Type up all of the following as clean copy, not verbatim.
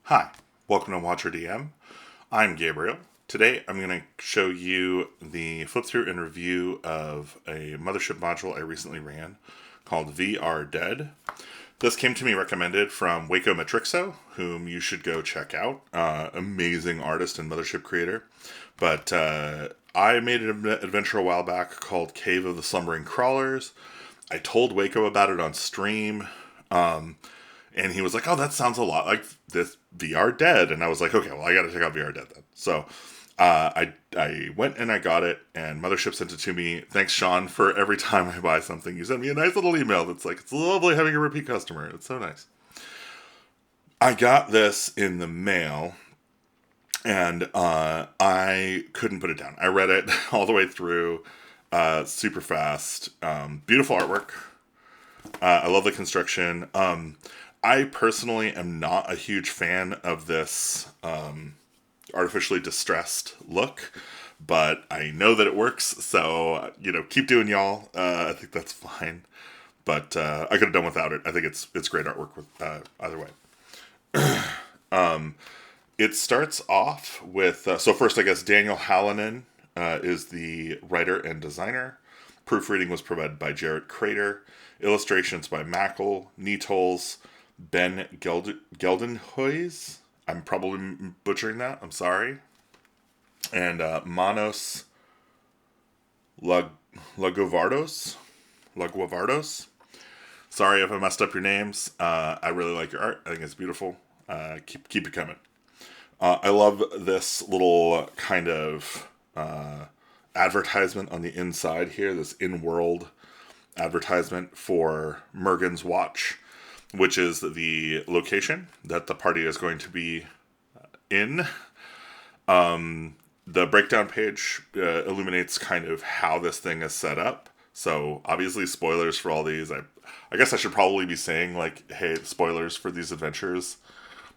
Hi, welcome to Watcher DM. I'm Gabriel. Today I'm going to show you the flip through and review of a Mothership module I recently ran called VR Dead. This came to me recommended from Waco Matrixo, whom you should go check out. Amazing artist and Mothership creator. But I made an adventure a while back called Cave of the Slumbering Crawlers. I told Waco about it on stream. And he was like, "Oh, that sounds a lot like this VR Dead." And I was like, "Okay, well, I got to check out VR Dead then." So I went and I got it, and Mothership sent it to me. Thanks, Sean, for every time I buy something, you send me a nice little email that's like, "It's lovely having a repeat customer. It's so nice." I got this in the mail, and I couldn't put it down. I read it all the way through, super fast. Beautiful artwork. I love the construction. I personally am not a huge fan of this artificially distressed look, but I know that it works, so, keep doing y'all. I think that's fine. But I could have done without it. I think it's great artwork with either way. It starts off with, so first I guess Daniel Hallinan is the writer and designer. Proofreading was provided by Jarrett Crater. Illustrations by Mackle, Neetols, Ben Geldenhuys. I'm probably butchering that. I'm sorry. And Manos Laguavardos. Sorry if I messed up your names. I really like your art. I think it's beautiful. Keep it coming. I love this little kind of advertisement on the inside here. This in-world advertisement for Mergen's watch, which is the location that the party is going to be in. The breakdown page illuminates kind of how this thing is set up. So obviously spoilers for all these. I guess I should probably be saying like, hey, spoilers for these adventures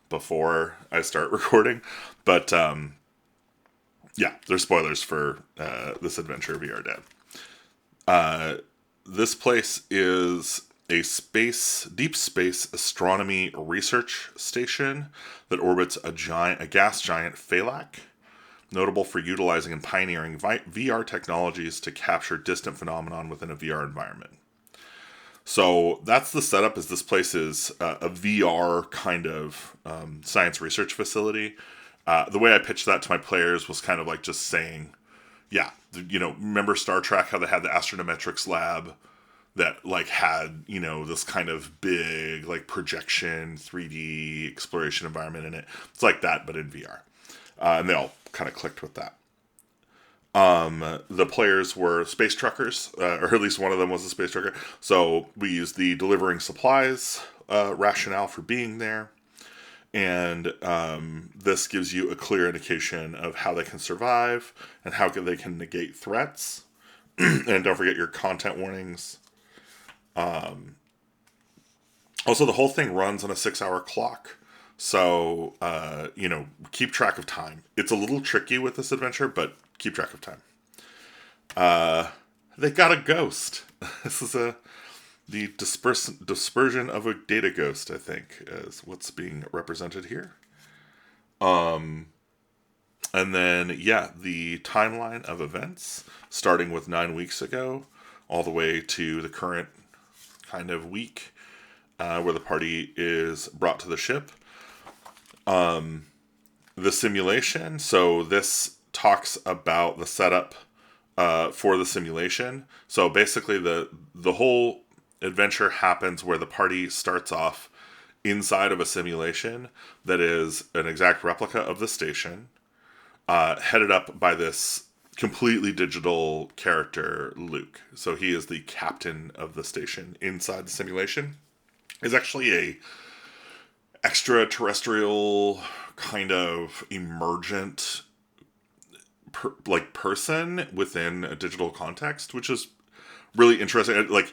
before I start recording. But yeah, there's spoilers for this adventure, VR Dead. This place is a deep space astronomy research station that orbits a gas giant Phalak, notable for utilizing and pioneering VR technologies to capture distant phenomenon within a VR environment. So that's the setup. Is this place is a VR kind of science research facility. The way I pitched that to my players was kind of like just saying, yeah, remember Star Trek, how they had the astronometrics lab that like had, this kind of big like projection 3D exploration environment in it. It's like that, but in VR. And they all kind of clicked with that. The players were space truckers, or at least one of them was a space trucker. So we used the delivering supplies rationale for being there. And this gives you a clear indication of how they can survive and how they can negate threats. And don't forget your content warnings. Also, the whole thing runs on a 6-hour clock. So, keep track of time. It's a little tricky with this adventure, but keep track of time. They got a ghost. This is the dispersion of a data ghost, I think, is what's being represented here. And then, yeah, the timeline of events, starting with 9 weeks ago, all the way to the current kind of week, where the party is brought to the ship. The simulation, so this talks about the setup for the simulation. So basically the whole adventure happens where the party starts off inside of a simulation that is an exact replica of the station, headed up by this completely digital character, Luke. So he is the captain of the station inside the simulation. Is actually a extraterrestrial kind of emergent person within a digital context, which is really interesting. Like,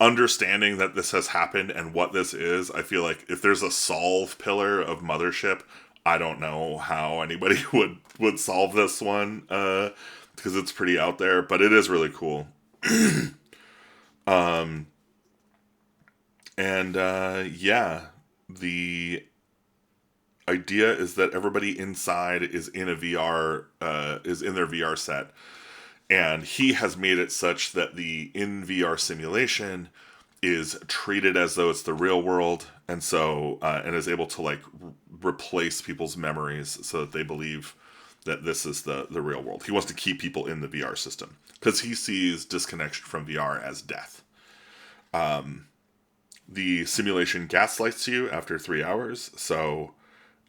understanding that this has happened and what this is, I feel like if there's a solve pillar of Mothership, I don't know how anybody would solve this one, because it's pretty out there, but it is really cool. Yeah, the idea is that everybody inside is in a VR, is in their VR set. And he has made it such that the in VR simulation is treated as though it's the real world, and so and is able to like replace people's memories so that they believe that this is the real world. He wants to keep people in the VR system because he sees disconnection from VR as death. The simulation gaslights you after 3 hours, so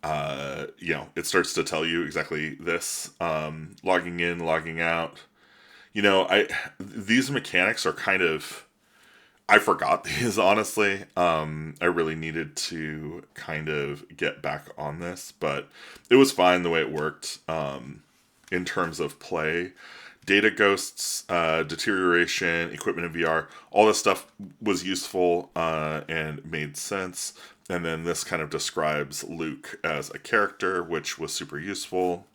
it starts to tell you exactly this. Logging in, logging out. These mechanics are kind of, I forgot these, honestly. I really needed to kind of get back on this, but it was fine the way it worked. In terms of play, data ghosts, deterioration, equipment in VR, all this stuff was useful and made sense. And then this kind of describes Luke as a character, which was super useful.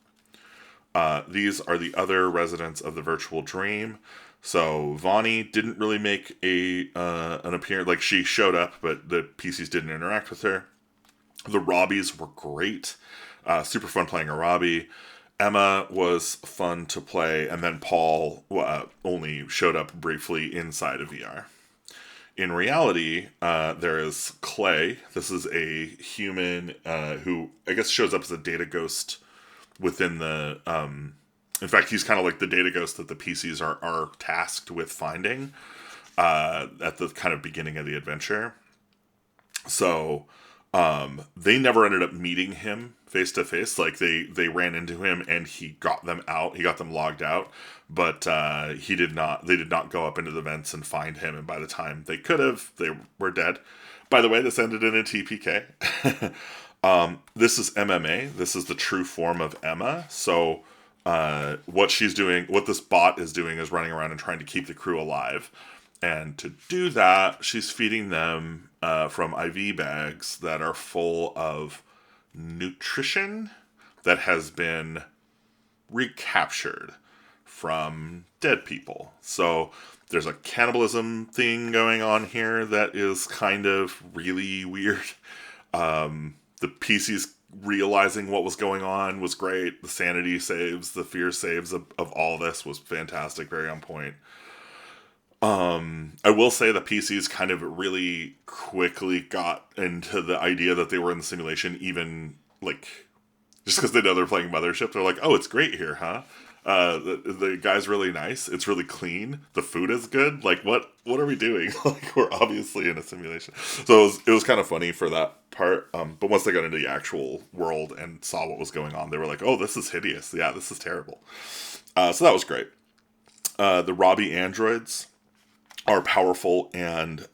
These are the other residents of the virtual dream. So Vani didn't really make an appearance. Like, she showed up, but the PCs didn't interact with her. The Robbies were great. Super fun playing a Robbie. Emma was fun to play, and then Paul only showed up briefly inside of VR. In reality, there is Clay. This is a human who I guess shows up as a data ghost within the... in fact, he's kind of like the data ghost that the PCs are tasked with finding at the kind of beginning of the adventure. So they never ended up meeting him face to face. Like, they ran into him and he got them out. He got them logged out, but they did not go up into the vents and find him. And by the time they could have, they were dead. By the way, this ended in a TPK. This is MMA. This is the true form of Emma. So what this bot is doing is running around and trying to keep the crew alive. And to do that, she's feeding them from IV bags that are full of nutrition that has been recaptured from dead people. So there's a cannibalism thing going on here that is kind of really weird. The PCs realizing what was going on was great. The sanity saves, the fear saves of all this was fantastic, very on point. I will say the PCs kind of really quickly got into the idea that they were in the simulation, even like just because they know they're playing Mothership. They're like, "Oh, it's great here, huh? The guy's really nice. It's really clean. The food is good. Like, what are we doing? Like, we're obviously in a simulation." So it was kind of funny for that part. But once they got into the actual world and saw what was going on, they were like, "Oh, this is hideous. Yeah, this is terrible." So that was great. The Robbie androids are powerful and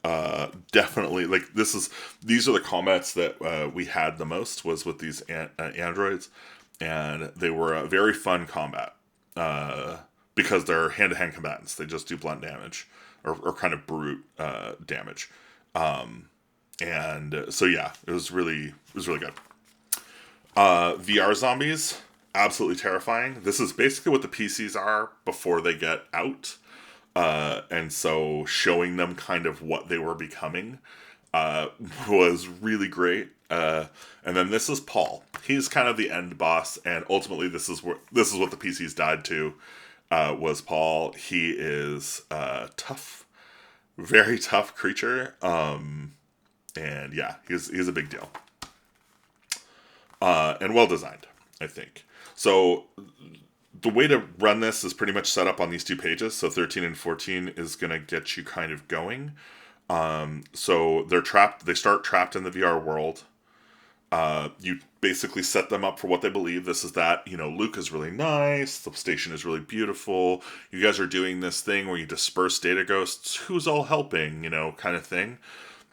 definitely like these are the combats that we had the most was with these androids, and they were a very fun combat because they're hand-to-hand combatants. They just do blunt damage or kind of brute damage, and so yeah, it was really good. VR zombies, absolutely terrifying. This is basically what the PCs are before they get out. And so showing them kind of what they were becoming was really great. And then this is Paul. He's kind of the end boss, and ultimately this is what the PCs died to. Was Paul. He is tough, very tough creature. And yeah, he's a big deal. And well designed, I think. So the way to run this is pretty much set up on these two pages. So 13 and 14 is going to get you kind of going. So they're trapped. They start trapped in the VR world. You basically set them up for what they believe. This is that, Luke is really nice. The station is really beautiful. You guys are doing this thing where you disperse data ghosts. Who's all helping, kind of thing.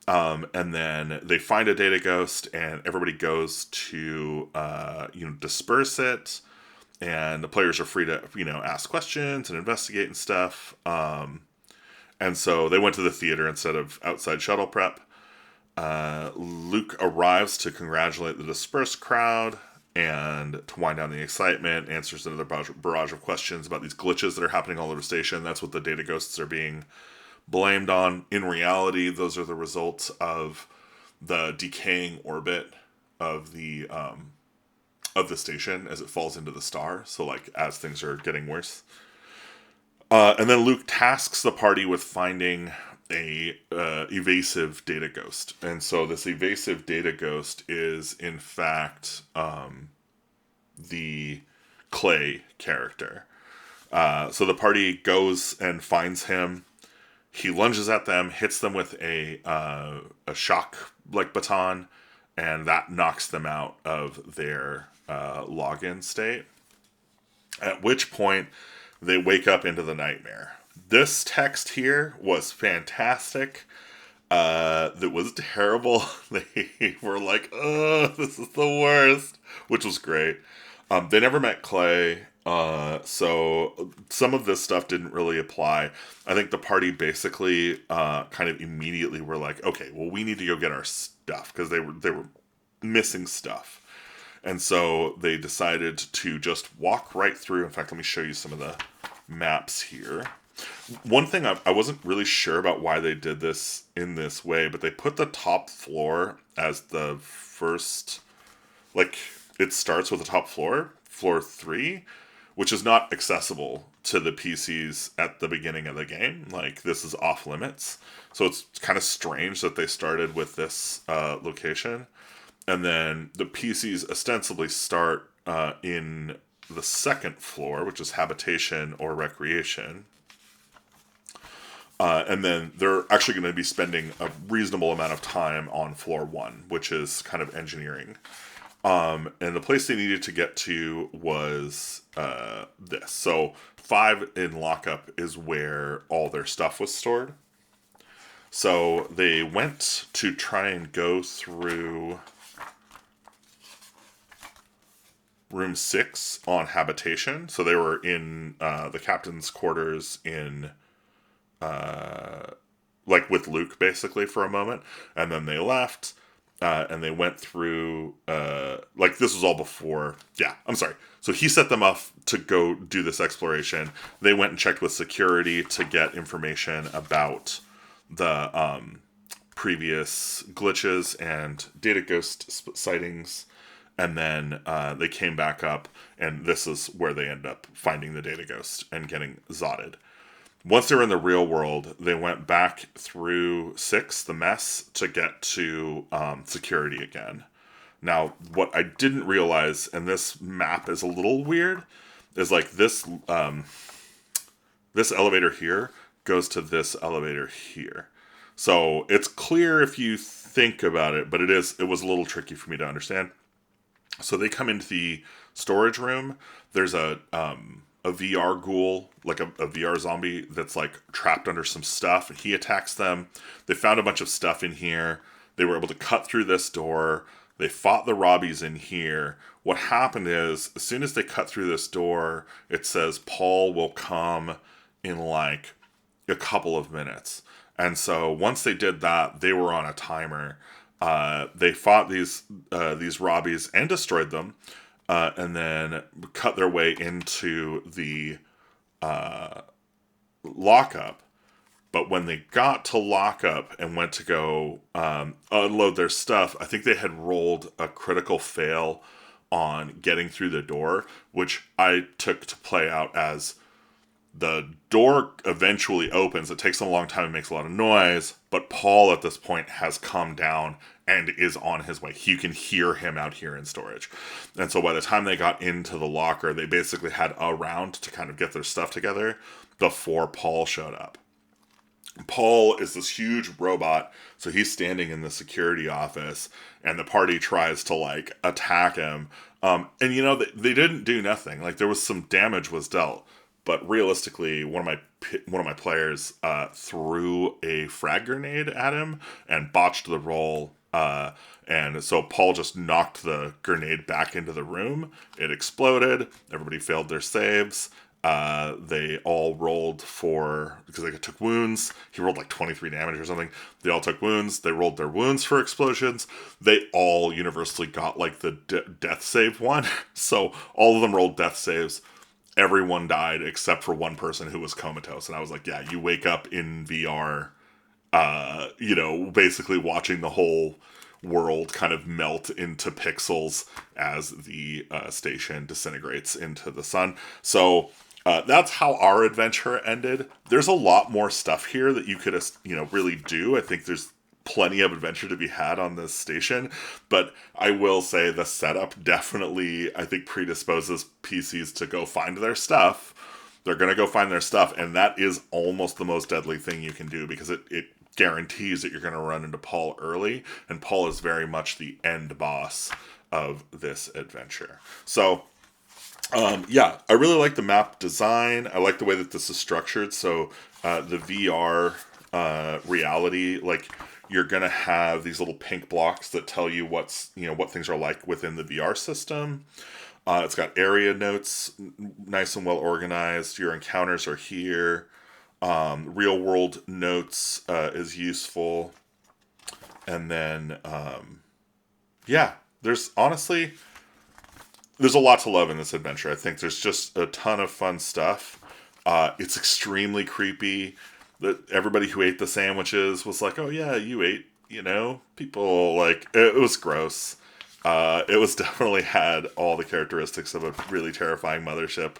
And then they find a data ghost and everybody goes to, disperse it. And the players are free to, ask questions and investigate and stuff. And so they went to the theater instead of outside shuttle prep. Luke arrives to congratulate the dispersed crowd and to wind down the excitement, answers another barrage of questions about these glitches that are happening all over the station. That's what the data ghosts are being blamed on. In reality, those are the results of the decaying orbit of the station as it falls into the star. So like as things are getting worse. And then Luke tasks the party with finding a evasive data ghost, and so this evasive data ghost is in fact the Clay character. So the party goes and finds him. He lunges at them, hits them with a shock like baton, and that knocks them out of their login state. At which point, they wake up into the nightmare. This text here was fantastic. That was terrible. They were like, "Oh, this is the worst," which was great. They never met Clay, so some of this stuff didn't really apply. I think the party basically kind of immediately were like, "Okay, well, we need to go get our stuff," because they were missing stuff. And so they decided to just walk right through. In fact, let me show you some of the maps here. One thing I wasn't really sure about why they did this in this way, but they put the top floor as the first, like, it starts with the top floor, floor 3, which is not accessible to the PCs at the beginning of the game. Like, this is off limits. So it's kind of strange that they started with this location. And then the PCs ostensibly start in the second floor, which is habitation or recreation. And then they're actually going to be spending a reasonable amount of time on floor 1, which is kind of engineering. And the place they needed to get to was this. So 5 in lockup is where all their stuff was stored. So they went to try and go through room 6 on habitation. So they were in the captain's quarters in like with Luke basically for a moment, and then they left and they went through like this was all before. Yeah, I'm sorry. So he set them up to go do this exploration. They went and checked with security to get information about the previous glitches and data ghost sightings. And then they came back up, and this is where they end up finding the data ghost and getting zotted. Once they were in the real world, they went back through 6, the mess, to get to security again. Now, what I didn't realize, and this map is a little weird, is like this this elevator here goes to this elevator here. So it's clear if you think about it, but it was a little tricky for me to understand. So they come into the storage room. There's a VR ghoul, like a VR zombie that's like trapped under some stuff. He attacks them. They found a bunch of stuff in here. They were able to cut through this door. They fought the Robbies in here. What happened is, as soon as they cut through this door, it says Paul will come in like a couple of minutes. And so once they did that, they were on a timer. They fought these Robbies and destroyed them, and then cut their way into the lockup. But when they got to lockup and went to go unload their stuff, I think they had rolled a critical fail on getting through the door, which I took to play out as the door eventually opens. It takes them a long time. It makes a lot of noise. But Paul at this point has calmed down and is on his way. You can hear him out here in storage. And so by the time they got into the locker, they basically had a round to kind of get their stuff together before Paul showed up. Paul is this huge robot, so he's standing in the security office, and the party tries to, like, attack him. And, you know, they didn't do nothing. Like, there was some damage was dealt. But realistically, one of my players threw a frag grenade at him and botched the roll. And so Paul just knocked the grenade back into the room. It exploded. Everybody failed their saves. They all rolled because they took wounds. He rolled like 23 damage or something. They all took wounds. They rolled their wounds for explosions. They all universally got like the death save one. So all of them rolled death saves. Everyone died except for one person who was comatose. And I was like, yeah, you wake up in VR, basically watching the whole world kind of melt into pixels as the station disintegrates into the sun. So that's how our adventure ended. There's a lot more stuff here that you could, really do. I think there's plenty of adventure to be had on this station, but I will say the setup definitely, I think, predisposes PCs to go find their stuff. They're going to go find their stuff, and that is almost the most deadly thing you can do, because it guarantees that you're going to run into Paul early, and Paul is very much the end boss of this adventure. So yeah, I really like the map design. I like the way that this is structured. So the VR reality, like, you're gonna have these little pink blocks that tell you what things are like within the VR system. It's got area notes, nice and well organized. Your encounters are here. Real world notes is useful, and then yeah, there's honestly, there's a lot to love in this adventure. I think there's just a ton of fun stuff. It's extremely creepy. That everybody who ate the sandwiches was like, "Oh yeah, you ate." People, like, it was gross. It was definitely had all the characteristics of a really terrifying Mothership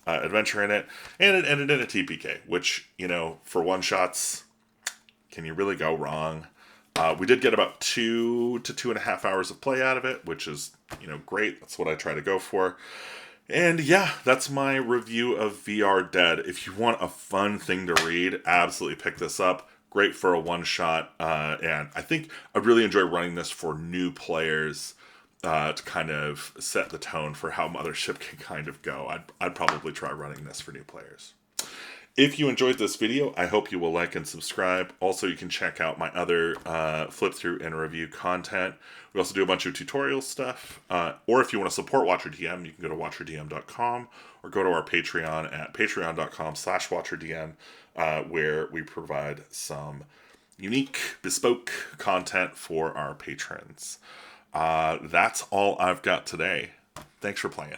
adventure in it, and it ended in a TPK, which, for one shots, can you really go wrong? We did get about 2 to 2.5 hours of play out of it, which is, great. That's what I try to go for. And yeah, that's my review of VR Dead. If you want a fun thing to read, absolutely pick this up. Great for a one-shot. And I think I really enjoy running this for new players to kind of set the tone for how Mothership can kind of go. I'd probably try running this for new players. If you enjoyed this video, I hope you will like and subscribe. Also, you can check out my other flip through and review content. We also do a bunch of tutorial stuff. Or if you want to support WatcherDM, you can go to watcherdm.com or go to our Patreon at patreon.com/watcherdm, where we provide some unique, bespoke content for our patrons. That's all I've got today. Thanks for playing.